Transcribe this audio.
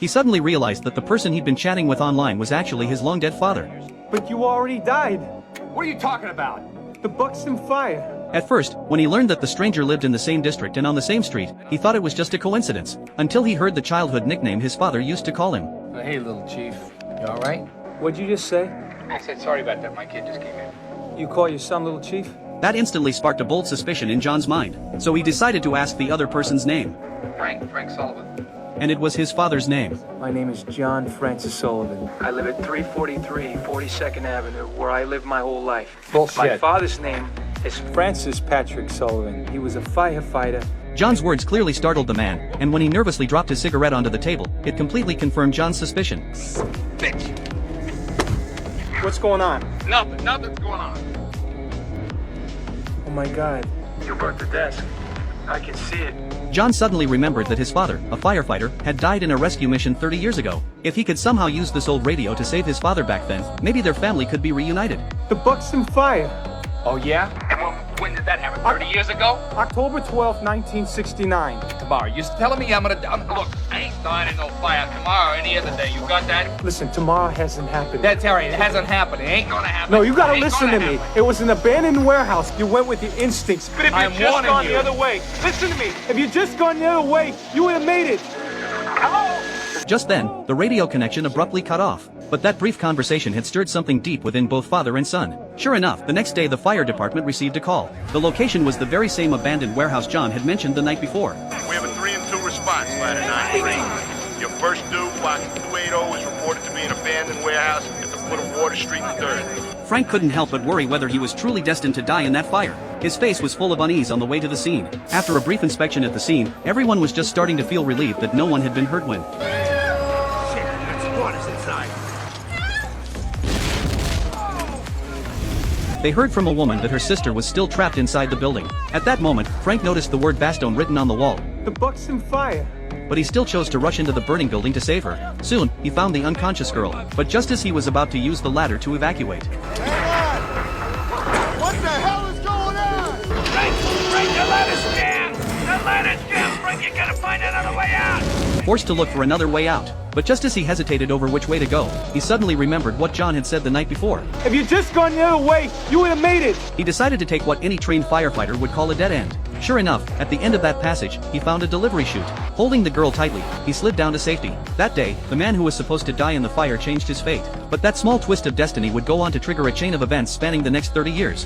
he suddenly realized that the person he'd been chatting with online was actually his long-dead father. But you already died. What are you talking about? The Buxton fire. At first, when he learned that the stranger lived in the same district and on the same street, he thought it was just a coincidence, until he heard the childhood nickname his father used to call him. Hey, little chief. You all right? What'd you just say? I said sorry about that. My kid just came in. You call your son Little Chief? That instantly sparked a bold suspicion in John's mind, so he decided to ask the other person's name. Frank Sullivan. And it was his father's name. My name is John Francis Sullivan. I live at 343 42nd Avenue, where I lived my whole life. Bullshit. My father's name is Francis Patrick Sullivan. He was a firefighter. John's words clearly startled the man, and when he nervously dropped his cigarette onto the table, it completely confirmed John's suspicion. Bitch. What's going on? Nothing's going on. Oh my God. You burnt the desk. I can see it. John suddenly remembered that his father, a firefighter, had died in a rescue mission 30 years ago. If he could somehow use this old radio to save his father back then, maybe their family could be reunited. The Buxton fire. Oh, yeah? And when did that happen? 30 years ago? October 12th, 1969. Tomorrow. You're telling me look, I ain't dying in no fire tomorrow or any other day. You got that? Listen, tomorrow hasn't happened. That's all right. It hasn't happened. It ain't gonna happen. No, you gotta It ain't listen to gonna me. happen. It was an abandoned warehouse. You went with your instincts. But if I'm you'd just warning gone you. the other way, listen to me. If you'd just gone the other way, you would have made it. Hello? Just then, the radio connection abruptly cut off. But that brief conversation had stirred something deep within both father and son. Sure enough, the next day the fire department received a call. The location was the very same abandoned warehouse John had mentioned the night before. We have a 3 and 2 response, ladder 93. Your first due, box 280, is reported to be an abandoned warehouse at the foot of Water Street 3rd. Frank couldn't help but worry whether he was truly destined to die in that fire. His face was full of unease on the way to the scene. After a brief inspection at the scene, everyone was just starting to feel relieved that no one had been hurt when they heard from a woman that her sister was still trapped inside the building. At that moment, Frank noticed the word Bastogne written on the wall. The Buxton fire. But he still chose to rush into the burning building to save her. Soon, he found the unconscious girl, but just as he was about to use the ladder to evacuate. What the hell is going on? Frank, the ladder's jammed! The ladder's jammed! Frank, you gotta find another way out! Forced to look for another way out. But just as he hesitated over which way to go, he suddenly remembered what John had said the night before. If you'd just gone the other way, you would have made it. He decided to take what any trained firefighter would call a dead end. Sure enough, at the end of that passage, he found a delivery chute. Holding the girl tightly, he slid down to safety. That day, the man who was supposed to die in the fire changed his fate. But that small twist of destiny would go on to trigger a chain of events spanning the next 30 years.